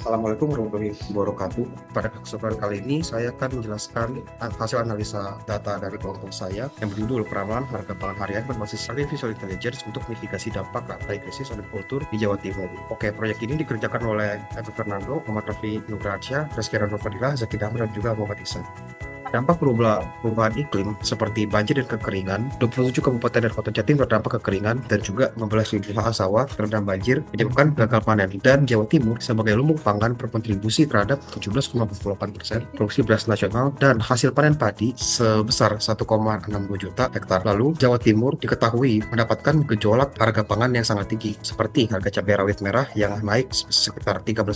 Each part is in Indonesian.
Assalamualaikum warahmatullahi wabarakatuh. Pada kesempatan kali ini saya akan menjelaskan hasil analisa data dari kelompok saya yang berjudul Peramalan Harga Pangan Harian berbasis Artificial Intelligence untuk mitigasi dampak rantai krisis agrikultur di Jawa Timur. Oke, proyek ini dikerjakan oleh Evan Fernando, Muhammad Rafi Nugracia, Rizky Rano Fadilah, Zaki Damar, dan juga Muhammad Ihsan. Dampak perubahan iklim seperti banjir dan kekeringan, 27 kabupaten dan kota Jatim terdampak kekeringan dan juga 15.000 ha sawah terendam banjir menyebabkan gagal panen, dan Jawa Timur sebagai lumbung pangan berkontribusi terhadap 17,48% produksi beras nasional dan hasil panen padi sebesar 1,62 juta hektar. Lalu Jawa Timur diketahui mendapatkan gejolak harga pangan yang sangat tinggi seperti harga cabai rawit merah yang naik sekitar 13%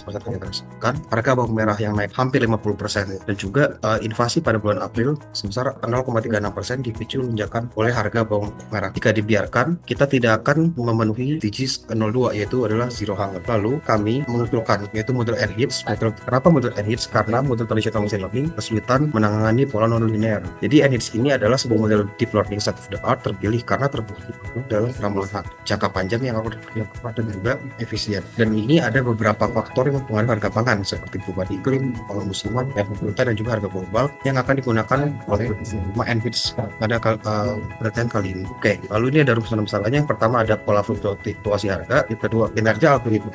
harga bawang merah yang naik hampir 50%, dan juga inflasi pada bulan April sebesar 0,36% dipicu lonjakan oleh harga bawang merah. Jika dibiarkan, kita tidak akan memenuhi SDGs 02, yaitu adalah zero hunger. Lalu kami mengusulkan yaitu model NHITS. Kenapa model NHITS? Karena model traditional machine learning kesulitan menangani pola non-linear. Jadi NHITS ini adalah sebuah model deep learning state of the art terpilih karena terbukti dalam ramalan jangka panjang yang akurat dan juga efisien. Dan ini ada beberapa faktor yang mempengaruhi harga pangan seperti perubahan iklim, pangan musiman, dan juga harga global yang akan digunakan oleh NHITS pada penelitian kali ini. Oke, lalu ini ada rumusan masalahnya. Yang pertama ada pola fluktuasi harga, yang kedua kinerja algoritma,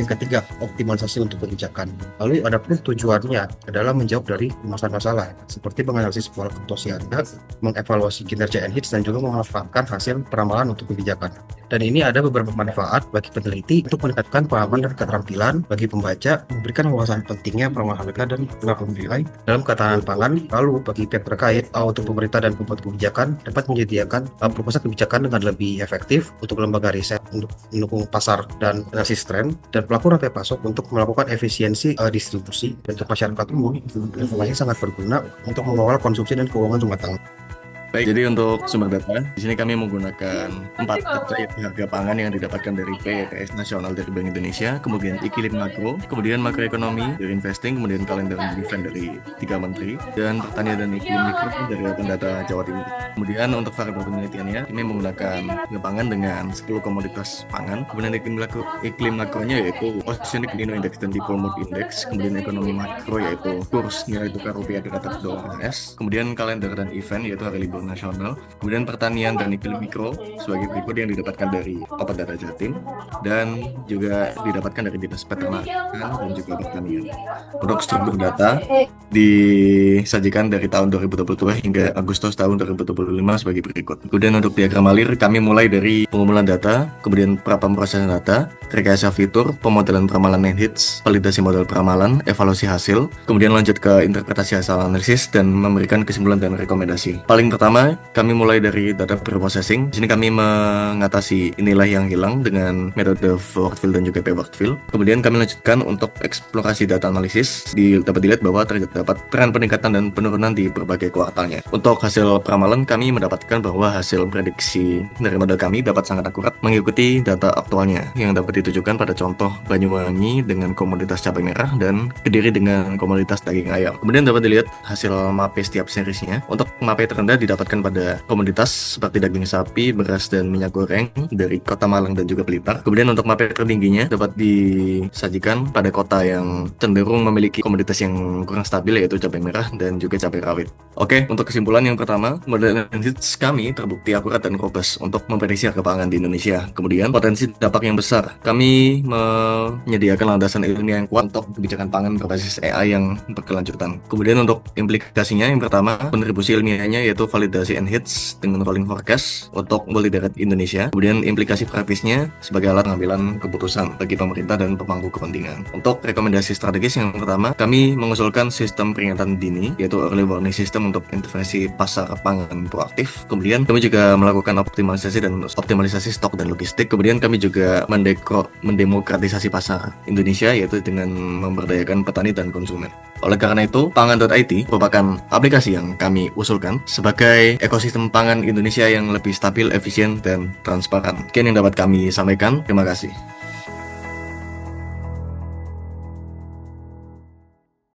yang ketiga optimalisasi untuk kebijakan. Lalu ada pun tujuannya adalah menjawab dari rumusan masalah seperti menganalisis pola fluktuasi harga, mengevaluasi kinerja NHITS, dan juga memanfaatkan hasil peramalan untuk kebijakan. Dan ini ada beberapa manfaat bagi peneliti untuk meningkatkan pemahaman dan keterampilan bagi pembaca, memberikan wawasan pentingnya peramalan harga dan penerapan nilai dalam ketahanan pangan. Lalu bagi pihak terkait untuk pemerintah dan pembuat kebijakan dapat menyediakan proposal kebijakan dengan lebih efektif untuk lembaga riset untuk mendukung pasar dan analisis tren, dan pelaku rantai pasok untuk melakukan efisiensi distribusi, dan untuk masyarakat umum informasi sangat berguna untuk mengawal konsumsi dan keuangan rumah tangga. Baik, jadi untuk sumber data, di sini kami menggunakan 4 terkait harga pangan yang didapatkan dari PETS Nasional dari Bank Indonesia, kemudian iklim makro, kemudian makroekonomi dari Investing, kemudian kalender event dari 3 menteri, dan pertanian dan iklim mikro dari Open Data Jawa Timur. Kemudian untuk variabel penelitiannya, kami menggunakan harga pangan dengan 10 komoditas pangan, kemudian iklim makronya yaitu Oceanic El Nino Index dan Dipole Mood Index, kemudian ekonomi makro yaitu kurs nilai tukar rupiah terhadap dolar AS, kemudian kalender dan event yaitu hari libur nasional, kemudian pertanian dan iklim mikro sebagai berikut yang didapatkan dari Open Data Jatim dan juga didapatkan dari Dinas Peternakan dan juga Pertanian. Untuk struktur data disajikan dari tahun 2022 hingga Agustus tahun 2025 sebagai berikut. Kemudian untuk diagram alir kami mulai dari pengumpulan data, kemudian prapemrosesan data, rekayasa fitur, pemodelan peramalan NHITS, validasi model peramalan, evaluasi hasil, kemudian lanjut ke interpretasi hasil analisis dan memberikan kesimpulan dan rekomendasi. Paling pertama kami mulai dari data preprocessing. Di sini kami mengatasi nilai yang hilang dengan metode forward fill dan juga backward fill. Kemudian kami lanjutkan untuk eksplorasi data analisis. Dapat dilihat bahwa terdapat tren peningkatan dan penurunan di berbagai kuartalnya. Untuk hasil peramalan, kami mendapatkan bahwa hasil prediksi dari model kami dapat sangat akurat mengikuti data aktualnya yang dapat ditujukan pada contoh Banyuwangi dengan komoditas cabai merah dan Kediri dengan komoditas daging ayam. Kemudian dapat dilihat hasil MAPE setiap seriesnya. Untuk MAPE terendah didapatkan pada komoditas seperti daging sapi, beras, dan minyak goreng dari Kota Malang dan juga Blitar. Kemudian untuk MAPE tertingginya dapat disajikan pada kota yang cenderung memiliki komoditas yang kurang stabil yaitu cabai merah dan juga cabai rawit. Oke, untuk kesimpulan yang pertama, model NHITS kami terbukti akurat dan robust untuk memprediksi harga pangan di Indonesia. Kemudian potensi dampak yang besar. Kami menyediakan landasan ilmiah yang kuat untuk kebijakan pangan berbasis AI yang berkelanjutan. Kemudian untuk implikasinya yang pertama, kontribusi ilmiahnya yaitu validasi NHITS dengan rolling forecast untuk multi-daerah Indonesia. Kemudian implikasi praktisnya sebagai alat pengambilan keputusan bagi pemerintah dan pemangku kepentingan. Untuk rekomendasi strategis yang pertama, kami mengusulkan sistem peringatan dini yaitu early warning system untuk intervensi pasar pangan proaktif. Kemudian kami juga melakukan optimalisasi stok dan logistik. Kemudian kami juga mendemokratisasi pasar Indonesia yaitu dengan memberdayakan petani dan konsumen. Oleh karena itu, pangan.id merupakan aplikasi yang kami usulkan sebagai ekosistem pangan Indonesia yang lebih stabil, efisien, dan transparan. Sekian yang dapat kami sampaikan. Terima kasih.